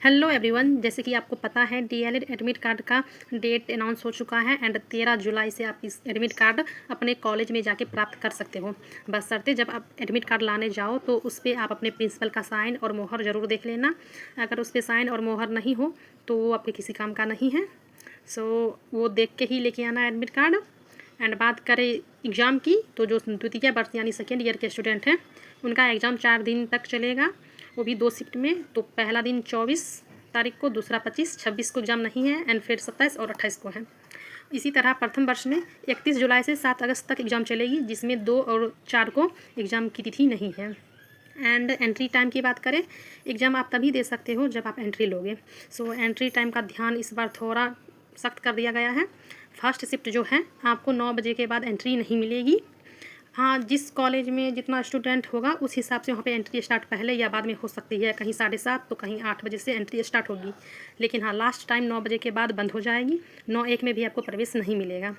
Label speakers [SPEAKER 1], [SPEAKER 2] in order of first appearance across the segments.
[SPEAKER 1] Hello everyone, जैसे कि आपको पता है डीएलएड एडमिट कार्ड का डेट अनाउंस हो चुका है एंड 13 जुलाई से आप इस एडमिट कार्ड अपने कॉलेज में जाके प्राप्त कर सकते हो। बशर्ते जब आप एडमिट कार्ड लाने जाओ तो उस पर आप अपने प्रिंसिपल का साइन और मोहर ज़रूर देख लेना। अगर उस पर साइन और मोहर नहीं हो तो वो आपके किसी काम का नहीं है। सो वो देख के ही लेके आना एडमिट कार्ड। एंड बात करें एग्ज़ाम की तो जो द्वितीय वर्ष यानी सेकेंड ईयर के स्टूडेंट हैं उनका एग्ज़ाम 4 दिन तक चलेगा, वो भी 2 शिफ्ट में। तो पहला दिन 24 तारीख को, दूसरा 25, 26 को एग्ज़ाम नहीं है एंड फिर 27 और 28 को है। इसी तरह प्रथम वर्ष में 31 जुलाई से 7 अगस्त तक एग्ज़ाम चलेगी, जिसमें 2 और 4 को एग्ज़ाम की तिथि नहीं है। एंड एंट्री टाइम की बात करें, एग्ज़ाम आप तभी दे सकते हो जब आप एंट्री लोगे। सो एंट्री टाइम का ध्यान इस बार थोड़ा सख्त कर दिया गया है। फर्स्ट शिफ्ट जो है आपको 9 बजे के बाद एंट्री नहीं मिलेगी। हाँ, जिस कॉलेज में जितना स्टूडेंट होगा उस हिसाब से वहाँ पे एंट्री स्टार्ट पहले या बाद में हो सकती है। कहीं 7:30 तो कहीं 8 बजे से एंट्री स्टार्ट होगी, लेकिन हाँ लास्ट टाइम 9 बजे के बाद बंद हो जाएगी। 9:01 में भी आपको प्रवेश नहीं मिलेगा।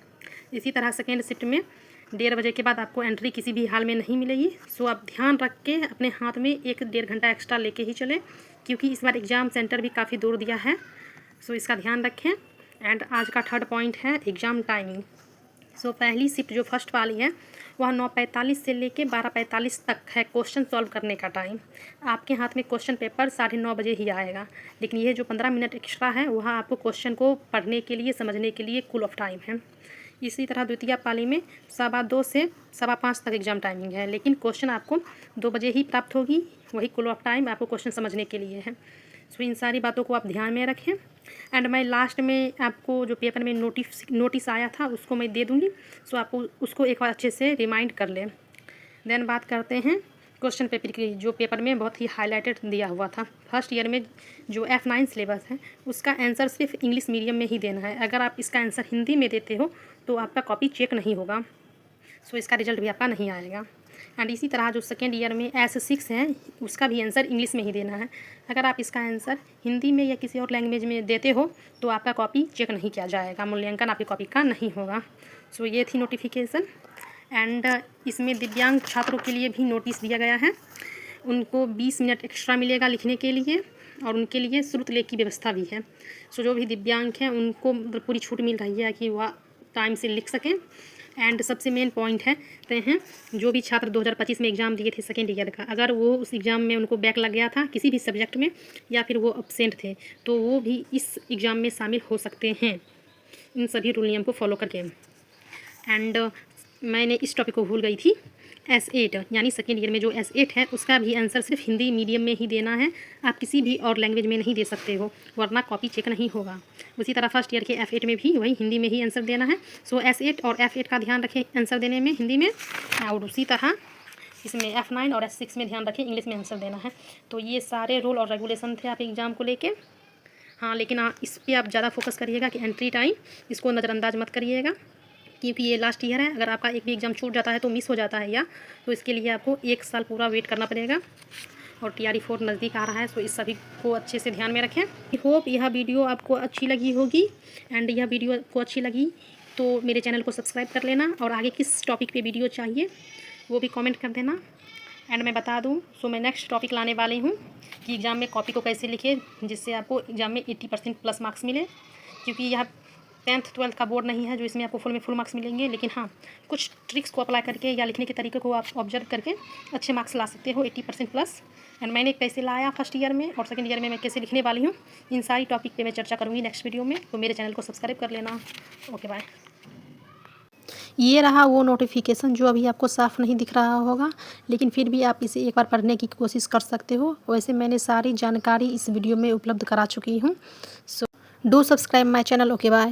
[SPEAKER 1] इसी तरह सेकेंड शिफ्ट में 1:30 बजे के बाद आपको एंट्री किसी भी हाल में नहीं मिलेगी। सो आप ध्यान रख के अपने हाथ में 1-1.5 घंटा एक्स्ट्रा लेके ही चले, क्योंकि इस बार एग्ज़ाम सेंटर भी काफ़ी दूर दिया है। सो इसका ध्यान रखें। एंड आज का थर्ड पॉइंट है एग्ज़ाम टाइमिंग। सो पहली शिफ्ट जो फर्स्ट वाली है वह 9:45 से लेके 12:45 तक है क्वेश्चन सॉल्व करने का टाइम। आपके हाथ में क्वेश्चन पेपर 9:30 बजे ही आएगा, लेकिन ये जो 15 मिनट एक्स्ट्रा है वह आपको क्वेश्चन को पढ़ने के लिए, समझने के लिए कूल ऑफ टाइम है। इसी तरह द्वितीय पाली में 2:15 से 5:15 तक एग्ज़ाम टाइमिंग है, लेकिन क्वेश्चन आपको 2 बजे ही प्राप्त होगी। वही कूल ऑफ टाइम आपको क्वेश्चन समझने के लिए है। सो इन सारी बातों को आप ध्यान में रखें। एंड मैं लास्ट में आपको जो पेपर में नोटिस आया था उसको मैं दे दूँगी। सो आपको उसको एक बार अच्छे से रिमाइंड कर लें। देन बात करते हैं क्वेश्चन पेपर की, जो पेपर में बहुत ही हाईलाइटेड दिया हुआ था। फर्स्ट ईयर में जो F9 सिलेबस है उसका आंसर सिर्फ इंग्लिश मीडियम में ही देना है। अगर आप इसका आंसर हिंदी में देते हो तो आपका कॉपी चेक नहीं होगा। सो इसका रिजल्ट भी आपका नहीं आएगा। एंड इसी तरह जो सेकेंड ईयर में S6 है उसका भी आंसर इंग्लिश में ही देना है। अगर आप इसका आंसर हिंदी में या किसी और लैंग्वेज में देते हो तो आपका कॉपी चेक नहीं किया जाएगा, मूल्यांकन आपकी कॉपी का नहीं होगा। सो ये थी नोटिफिकेशन। एंड इसमें दिव्यांग छात्रों के लिए भी नोटिस दिया गया है। उनको 20 मिनट एक्स्ट्रा मिलेगा लिखने के लिए और उनके लिए श्रुत लेख की व्यवस्था भी है। सो जो भी दिव्यांग हैं उनको पूरी छूट मिल रही है कि वह टाइम से लिख सकें। एंड सबसे मेन पॉइंट है जो भी छात्र 2025 में एग्ज़ाम दिए थे सेकेंड ईयर का, अगर वो उस एग्ज़ाम में उनको बैक लग गया था किसी भी सब्जेक्ट में या फिर वो एब्सेंट थे तो वो भी इस एग्ज़ाम में शामिल हो सकते हैं, इन सभी रूल नियम को फॉलो करके। एंड मैंने इस टॉपिक को भूल गई थी। S8 यानी सेकेंड ईयर में जो S8 है उसका भी आंसर सिर्फ हिंदी मीडियम में ही देना है। आप किसी भी और लैंग्वेज में नहीं दे सकते हो, वरना कॉपी चेक नहीं होगा। उसी तरह फर्स्ट ईयर के F8 में भी वही हिंदी में ही आंसर देना है। सो S8 और F8 का ध्यान रखें आंसर देने में हिंदी में, और उसी तरह इसमें F9 और S6 में ध्यान रखें इंग्लिश में आंसर देना है। तो ये सारे रूल और रेगुलेशन थे आप एग्ज़ाम को लेके। हाँ, लेकिन इस पर आप ज़्यादा फोकस करिएगा कि एंट्री टाइम इसको नज़रअंदाज मत करिएगा, क्योंकि ये लास्ट ईयर है। अगर आपका एक भी एग्ज़ाम छूट जाता है तो मिस हो जाता है, या तो इसके लिए आपको 1 साल पूरा वेट करना पड़ेगा। और TRE4 नज़दीक आ रहा है, सो इस सभी को अच्छे से ध्यान में रखें। आई होप यह वीडियो आपको अच्छी लगी होगी। एंड यह वीडियो आपको अच्छी लगी तो मेरे चैनल को सब्सक्राइब कर लेना, और आगे किस टॉपिक पे वीडियो चाहिए वो भी कमेंट कर देना। एंड मैं बता दूँ, सो मैं नेक्स्ट टॉपिक लाने वाली हूँ कि एग्ज़ाम में कॉपी को कैसे लिखें जिससे आपको एग्ज़ाम में 80% प्लस मार्क्स मिले, क्योंकि यह 10th 12th का बोर्ड नहीं है जो इसमें आपको फुल मार्क्स मिलेंगे। लेकिन हाँ, कुछ ट्रिक्स को अप्लाई करके या लिखने के तरीके को आप ऑब्जर्व करके अच्छे मार्क्स ला सकते हो 80% प्लस। एंड मैंने कैसे लाया फर्स्ट ईयर में और सेकंड ईयर में मैं कैसे लिखने वाली हूँ, इन सारी टॉपिक पे मैं चर्चा करूँगी नेक्स्ट वीडियो में। तो मेरे चैनल को सब्सक्राइब कर लेना। Okay, bye. ये रहा वो नोटिफिकेशन जो अभी आपको साफ नहीं दिख रहा होगा, लेकिन फिर भी आप इसे एक बार पढ़ने की कोशिश कर सकते हो। वैसे मैंने सारी जानकारी इस वीडियो में उपलब्ध करा चुकी हूँ। So do subscribe my channel. Okay, bye.